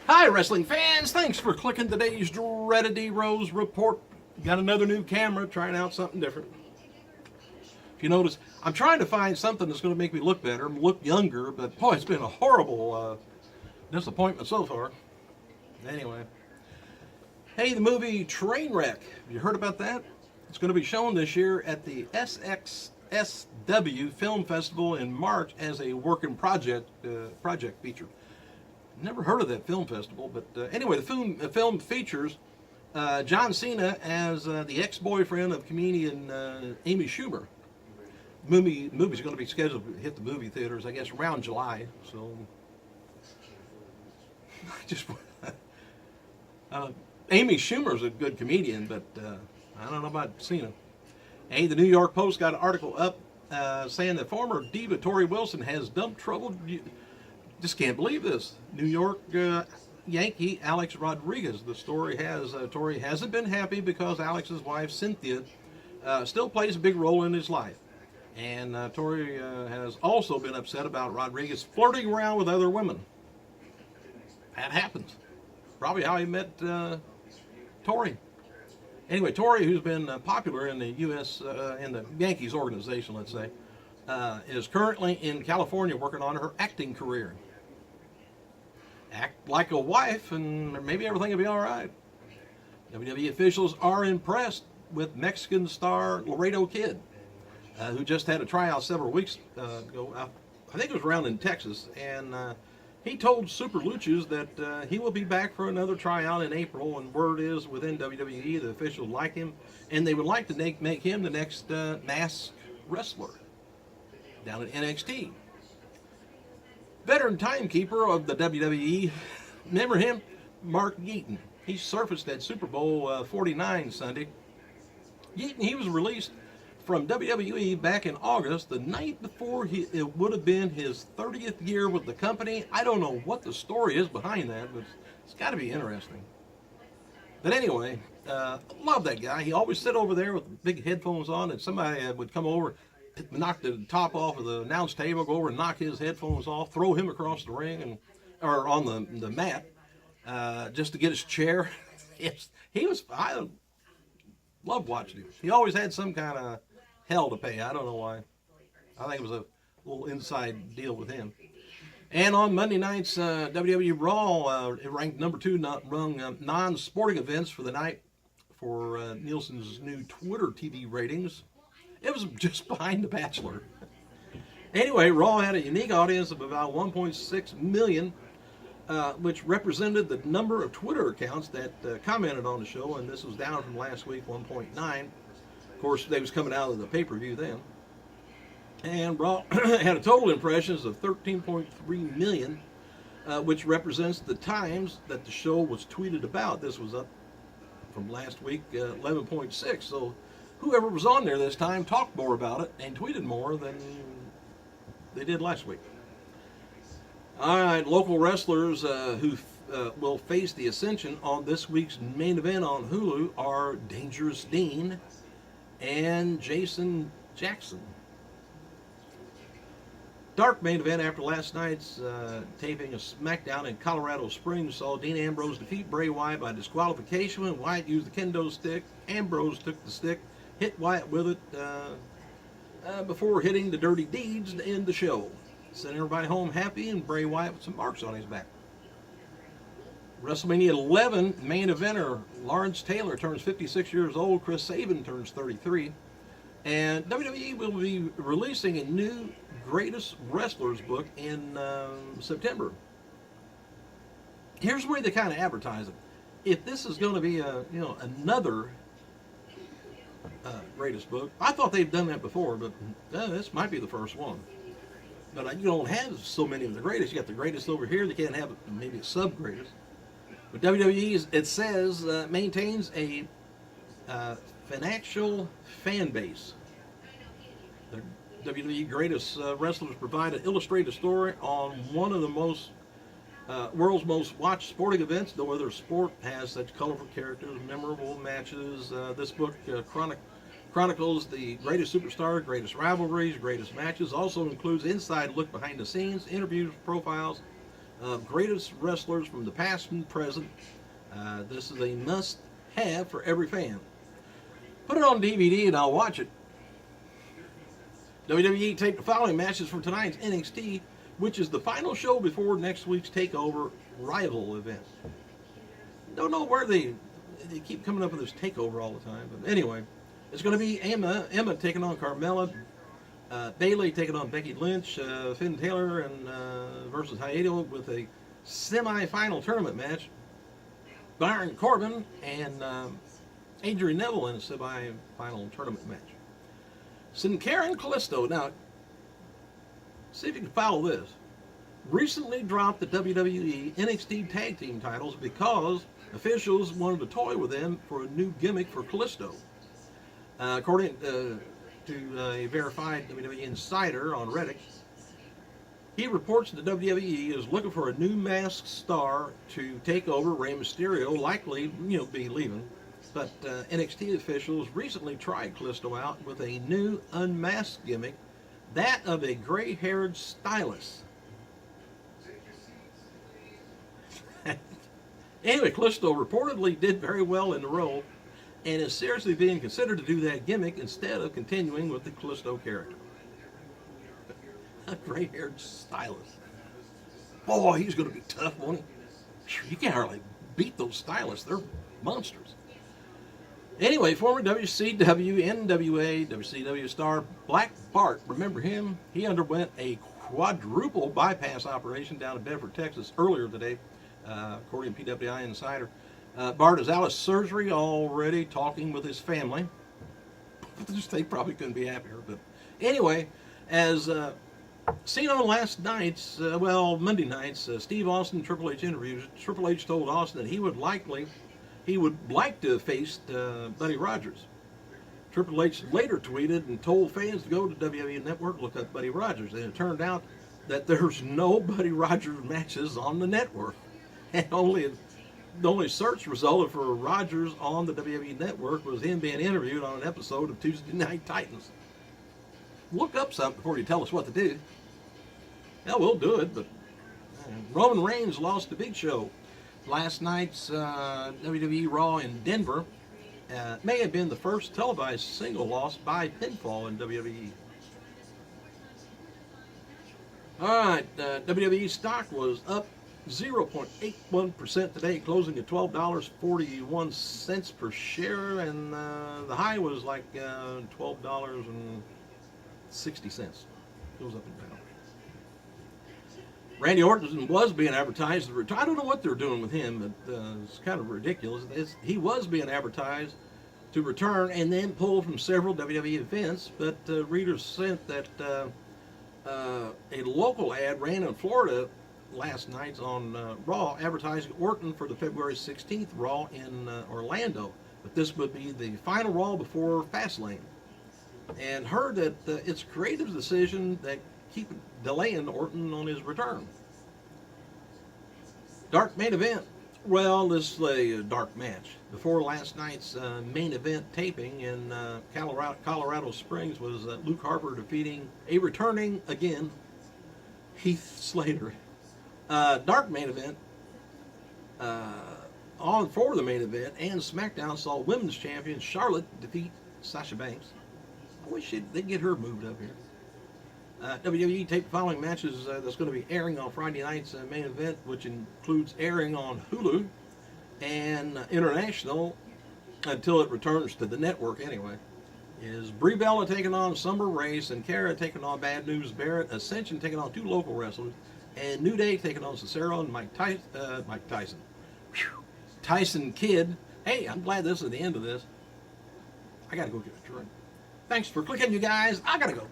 Hi, wrestling fans. Thanks for clicking today's Dreaded D-Rose report. Got another new camera, trying out something different. If you notice, I'm trying to find something that's going to make me look better, look younger, but boy, it's been a horrible disappointment so far. Anyway, hey, the movie Trainwreck. Have you heard about that? It's going to be shown this year at the SXSW Film Festival in March as a working project feature. Never heard of that film festival, but anyway, the film features John Cena as the ex-boyfriend of comedian Amy Schumer. Movie's going to be scheduled to hit the movie theaters, I guess, around July. So, just Amy Schumer's a good comedian, but I don't know about Cena. Hey, the New York Post got an article up saying that former diva Tori Wilson has dumped troubled. Just can't believe this. New York Yankee Alex Rodriguez. The story has Tori hasn't been happy because Alex's wife Cynthia still plays a big role in his life, and Tori has also been upset about Rodriguez flirting around with other women. That happens. Probably how he met Tori. Anyway, Tori, who's been popular in the U.S. In the Yankees organization, let's say, is currently in California working on her acting career. Act like a wife and maybe everything will be all right. WWE officials are impressed with Mexican star Laredo Kid, who just had a tryout several weeks ago. I think it was around in Texas, and he told Super Luchas that he will be back for another tryout in April, and word is within WWE the officials like him, and they would like to make him the next masked wrestler down at NXT. Veteran timekeeper of the WWE, remember him? Mark Yeaton. He surfaced at Super Bowl 49 Sunday. Yeaton, he was released from WWE back in August, the night before it would have been his 30th year with the company. I don't know what the story is behind that, but it's got to be interesting. But anyway, love that guy. He always sit over there with big headphones on, and somebody would come over, knock the top off of the announce table, go over and knock his headphones off, throw him across the ring or on the mat, just to get his chair. I loved watching him. He always had some kind of hell to pay. I don't know why. I think it was a little inside deal with him. And on Monday night's WWE Raw, it ranked number 2 non-sporting events for the night for Nielsen's new Twitter TV ratings. It was just behind The Bachelor. Anyway, Raw had a unique audience of about 1.6 million, which represented the number of Twitter accounts that commented on the show, and this was down from last week, 1.9. Of course, they was coming out of the pay-per-view then. And Raw had a total impressions of 13.3 million, which represents the times that the show was tweeted about. This was up from last week, 11.6. So whoever was on there this time talked more about it and tweeted more than they did last week. All right, local wrestlers who will face the Ascension on this week's main event on Hulu are Dangerous Dean and Jason Jackson. Dark main event after last night's taping of SmackDown in Colorado Springs saw Dean Ambrose defeat Bray Wyatt by disqualification when Wyatt used the kendo stick. Ambrose took the stick, hit Wyatt with it before hitting the Dirty Deeds to end the show. Sent everybody home happy, and Bray Wyatt with some marks on his back. WrestleMania 11 main eventer Lawrence Taylor turns 56 years old. Chris Sabin turns 33. And WWE will be releasing a new Greatest Wrestlers book in September. Here's where they kind of advertise it. If this is going to be another greatest book, I thought they've done that before, but this might be the first one. But you don't have so many of the greatest. You got the greatest over here. They can't have maybe a sub-greatest. But WWE, it says, maintains a financial fan base. The WWE Greatest Wrestlers provide an illustrated story on one of the world's most watched sporting events. No other sport has such colorful characters, memorable matches. This book chronicles the greatest superstars, greatest rivalries, greatest matches. Also includes inside look behind the scenes, interviews, profiles of greatest wrestlers from the past and present. This is a must-have for every fan. Put it on DVD and I'll watch it. WWE taped the following matches for tonight's NXT, which is the final show before next week's TakeOver Rival event. Don't know where they keep coming up with this TakeOver all the time, but anyway, it's going to be Emma taking on Carmella, Bayley taking on Becky Lynch, Finn Taylor and versus Hayato with a semi-final tournament match. Baron Corbin and Adrian Neville in a semi-final tournament match. Sin Cara and Kalisto. Now, see if you can follow this. Recently dropped the WWE NXT Tag Team titles because officials wanted to toy with them for a new gimmick for Kalisto. According to a verified WWE insider on Reddit, he reports that WWE is looking for a new masked star to take over Rey Mysterio, likely, be leaving. But NXT officials recently tried Kalisto out with a new unmasked gimmick, that of a gray-haired stylist. Anyway, Kalisto reportedly did very well in the role and is seriously being considered to do that gimmick instead of continuing with the Kalisto character. A gray-haired stylist. Boy, he's going to be tough, won't he? You can't hardly beat those stylists. They're monsters. Anyway, former WCW, NWA, WCW star Black Bart, remember him? He underwent a quadruple bypass operation down in Bedford, Texas earlier today, according to PWI Insider. Bart is out of surgery already, talking with his family. They probably couldn't be happier. But anyway, as seen on last night's, Monday night's, Steve Austin Triple H interviews, Triple H told Austin that he would like to have faced Buddy Rogers. Triple H later tweeted and told fans to go to WWE Network, look up Buddy Rogers. And it turned out that there's no Buddy Rogers matches on the network. And the only search result for Rogers on the WWE Network was him being interviewed on an episode of Tuesday Night Titans. Look up something before you tell us what to do. Hell, we'll do it, but Roman Reigns lost the Big Show. Last night's WWE Raw in Denver may have been the first televised single loss by pinfall in WWE. All right, WWE stock was up 0.81% today, closing at $12.41 per share, and the high was like $12.60. Goes up and down. Randy Orton was being advertised. I don't know what they're doing with him, but it's kind of ridiculous. He was being advertised to return and then pulled from several WWE events, but readers sent that a local ad ran in Florida last night on Raw, advertising Orton for the February 16th Raw in Orlando. But this would be the final Raw before Fastlane. And heard that it's a creative decision that keep delaying Orton on his return. Dark main event. Well, this is a dark match. Before last night's main event taping in Colorado Springs was Luke Harper defeating returning again Heath Slater. Dark main event. On for the main event, and SmackDown saw women's champion Charlotte defeat Sasha Banks. I wish they'd get her moved up here. WWE taped the following matches that's going to be airing on Friday night's main event, which includes airing on Hulu and international until it returns to the network anyway. Is Brie Bella taking on Summer Rae, and Cara taking on Bad News Barrett, Ascension taking on two local wrestlers, and New Day taking on Cesaro and Mike Tyson. Whew. Tyson Kidd. Hey, I'm glad this is the end of this. I got to go get a drink. Thanks for clicking, you guys. I got to go.